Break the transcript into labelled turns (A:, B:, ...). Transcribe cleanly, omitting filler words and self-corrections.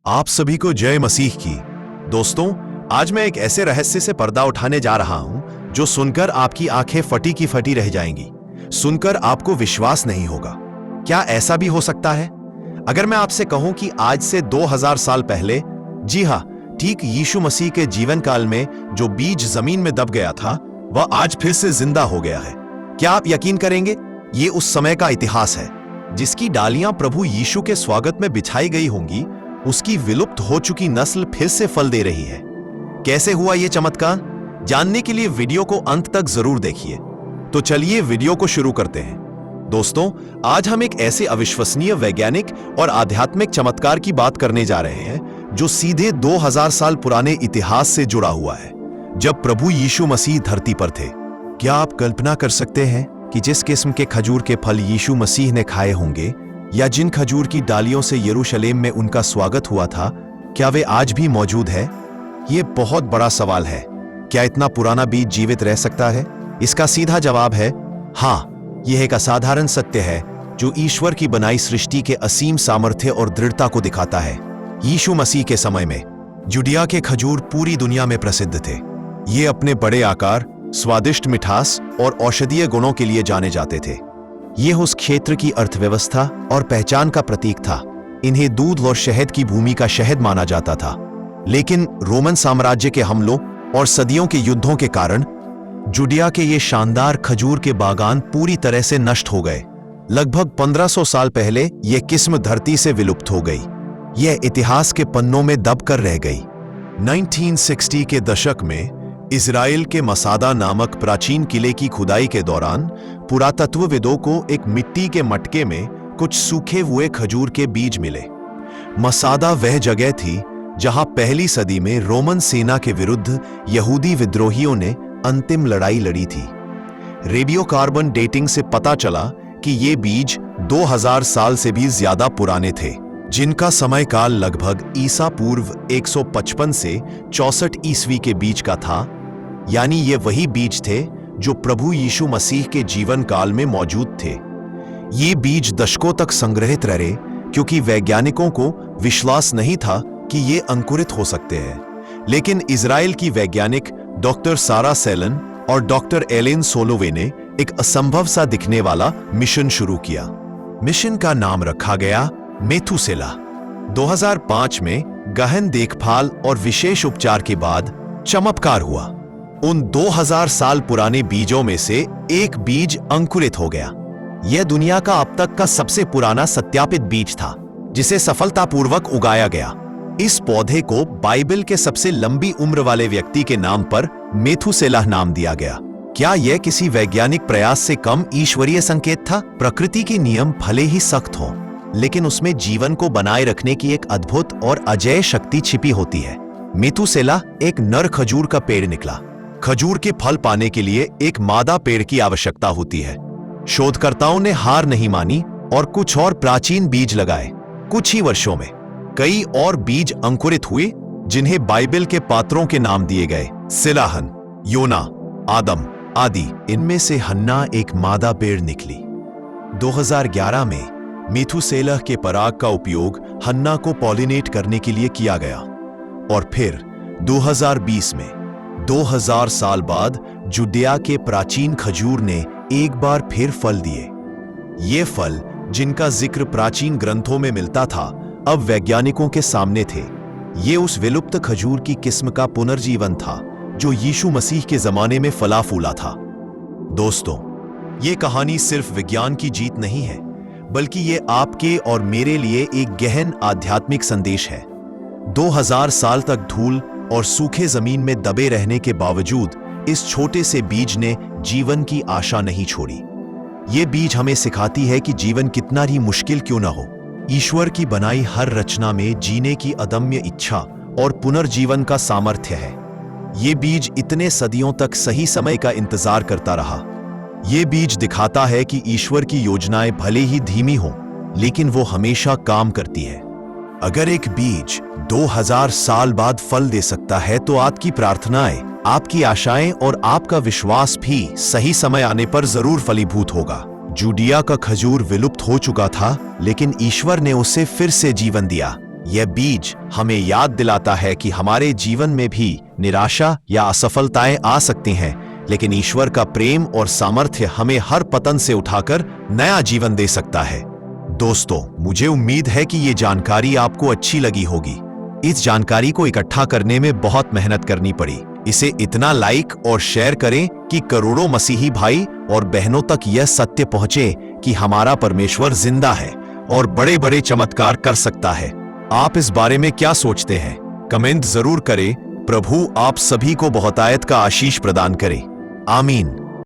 A: आप सभी को जय मसीह की। दोस्तों, आज मैं एक ऐसे रहस्य से पर्दा उठाने जा रहा हूं जो सुनकर आपकी आंखें फटी की फटी रह जाएंगी। सुनकर आपको विश्वास नहीं होगा। क्या ऐसा भी हो सकता है? अगर मैं आपसे कहूं कि आज से 2000 साल पहले, जी हां, ठीक यीशु मसीह के जीवन काल में जो बीज जमीन में दब गया था वह आज फिर से जिंदा हो गया है। क्या आप यकीन करेंगे? ये उस समय का इतिहास है जिसकी डालियां प्रभु यीशु के स्वागत में बिछाई गई होंगी। उसकी विलुप्त हो चुकी नस्ल फिर से फल दे रही है। कैसे हुआ यह चमत्कार? जानने के लिए वीडियो को अंत तक जरूर देखिए। तो चलिए वीडियो को शुरू करते हैं। दोस्तों, आज हम एक ऐसे अविश्वसनीय वैज्ञानिक और आध्यात्मिक चमत्कार की बात करने जा रहे हैं जो सीधे 2000 साल पुराने इतिहास से जुड़ा हुआ है, जब प्रभु यीशु मसीह धरती पर थे। क्या आप कल्पना कर सकते हैं कि जिस किस्म के खजूर के फल यीशु मसीह ने खाए होंगे, या जिन खजूर की डालियों से यरूशलेम में उनका स्वागत हुआ था, क्या वे आज भी मौजूद है? ये बहुत बड़ा सवाल है। क्या इतना पुराना बीज जीवित रह सकता है? इसका सीधा जवाब है हाँ। यह एक असाधारण सत्य है जो ईश्वर की बनाई सृष्टि के असीम सामर्थ्य और दृढ़ता को दिखाता है। यीशु मसीह के समय में जुडिया के खजूर पूरी दुनिया में प्रसिद्ध थे। ये अपने बड़े आकार, स्वादिष्ट मिठास और औषधीय गुणों के लिए जाने जाते थे। यह उस क्षेत्र की अर्थव्यवस्था और पहचान का प्रतीक था। इन्हें दूध और शहद की भूमि का शहद माना जाता था। लेकिन रोमन साम्राज्य के हमलों और सदियों के युद्धों के कारण जुडिया के ये शानदार खजूर के बागान पूरी तरह से नष्ट हो गए। लगभग 1500 साल पहले यह किस्म धरती से विलुप्त हो गई। यह इतिहास के पन्नों में दब कर रह गई। 1960 के दशक में इजराइल के मसादा नामक प्राचीन किले की खुदाई के दौरान पुरातत्वविदों को एक मिट्टी के मटके में कुछ सूखे हुए खजूर के बीज मिले। मसादा वह जगह थी जहां पहली सदी में रोमन सेना के विरुद्ध यहूदी विद्रोहियों ने अंतिम लड़ाई लड़ी थी। रेडियोकार्बन डेटिंग से पता चला कि ये बीज 2000 साल से भी ज्यादा पुराने थे, जिनका समय काल लगभग ईसा पूर्व 155 से 64 ईस्वी के बीच का था। यानी ये वही बीज थे जो प्रभु यीशु मसीह के जीवन काल में मौजूद थे। ये बीज दशकों तक संग्रहित रहे क्योंकि वैज्ञानिकों को विश्वास नहीं था कि ये अंकुरित हो सकते हैं। लेकिन इजराइल की वैज्ञानिक डॉक्टर सारा सेलन और डॉक्टर एलेन सोलोवे ने एक असंभव सा दिखने वाला मिशन शुरू किया। मिशन का नाम रखा गया मेथुसेला। 2005 में गहन देखभाल और विशेष उपचार के बाद चमत्कार हुआ। उन 2000 साल पुराने बीजों में से एक बीज अंकुरित हो गया। यह दुनिया का अब तक का सबसे पुराना सत्यापित बीज था जिसे सफलतापूर्वक उगाया गया। इस पौधे को बाइबल के सबसे लंबी उम्र वाले व्यक्ति के नाम पर मेथुसेला नाम दिया गया। क्या यह किसी वैज्ञानिक प्रयास से कम ईश्वरीय संकेत था? प्रकृति के नियम भले ही सख्त हों, लेकिन उसमें जीवन को बनाए रखने की एक अद्भुत और अजेय शक्ति छिपी होती है। मेथुसेला एक नर खजूर का पेड़ निकला। खजूर के फल पाने के लिए एक मादा पेड़ की आवश्यकता होती है। शोधकर्ताओं ने हार नहीं मानी और कुछ और प्राचीन बीज लगाए। कुछ ही वर्षों में कई और बीज अंकुरित हुए जिन्हें बाइबल के पात्रों के नाम दिए गए। सिलाहन, योना, आदम आदि। इनमें से हन्ना एक मादा पेड़ निकली। 2011 में मेथुसेला के पराग का उपयोग हन्ना को पॉलिनेट करने के लिए किया गया। और फिर 2020 में 2000 साल बाद जुडिया के प्राचीन खजूर ने एक बार फिर फल दिए। ये फल, जिनका जिक्र प्राचीन ग्रंथों में मिलता था, अब वैज्ञानिकों के सामने थे। ये उस विलुप्त खजूर की किस्म का पुनर्जीवन था जो यीशु मसीह के जमाने में फला फूला था। दोस्तों, ये कहानी सिर्फ विज्ञान की जीत नहीं है, बल्कि ये आपके और मेरे लिए एक गहन आध्यात्मिक संदेश है। 2000 साल तक धूल और सूखे जमीन में दबे रहने के बावजूद इस छोटे से बीज ने जीवन की आशा नहीं छोड़ी। ये बीज हमें सिखाती है कि जीवन कितना ही मुश्किल क्यों न हो, ईश्वर की बनाई हर रचना में जीने की अदम्य इच्छा और पुनर्जीवन का सामर्थ्य है। ये बीज इतने सदियों तक सही समय का इंतजार करता रहा। ये बीज दिखाता है कि ईश्वर की योजनाएं भले ही धीमी हों, लेकिन वो हमेशा काम करती है। अगर एक बीज 2000 साल बाद फल दे सकता है, तो आपकी प्रार्थनाएं, आपकी आशाएं और आपका विश्वास भी सही समय आने पर जरूर फलीभूत होगा। जुडिया का खजूर विलुप्त हो चुका था, लेकिन ईश्वर ने उसे फिर से जीवन दिया। यह बीज हमें याद दिलाता है कि हमारे जीवन में भी निराशा या असफलताएं आ सकती हैं, लेकिन ईश्वर का प्रेम और सामर्थ्य हमें हर पतन से उठाकर नया जीवन दे सकता है। दोस्तों, मुझे उम्मीद है कि ये जानकारी आपको अच्छी लगी होगी। इस जानकारी को इकट्ठा करने में बहुत मेहनत करनी पड़ी। इसे इतना लाइक और शेयर करें कि करोड़ों मसीही भाई और बहनों तक यह सत्य पहुंचे कि हमारा परमेश्वर जिंदा है और बड़े बड़े चमत्कार कर सकता है। आप इस बारे में क्या सोचते हैं? कमेंट जरूर करें। प्रभु आप सभी को बहुतायत का आशीष प्रदान करे। आमीन।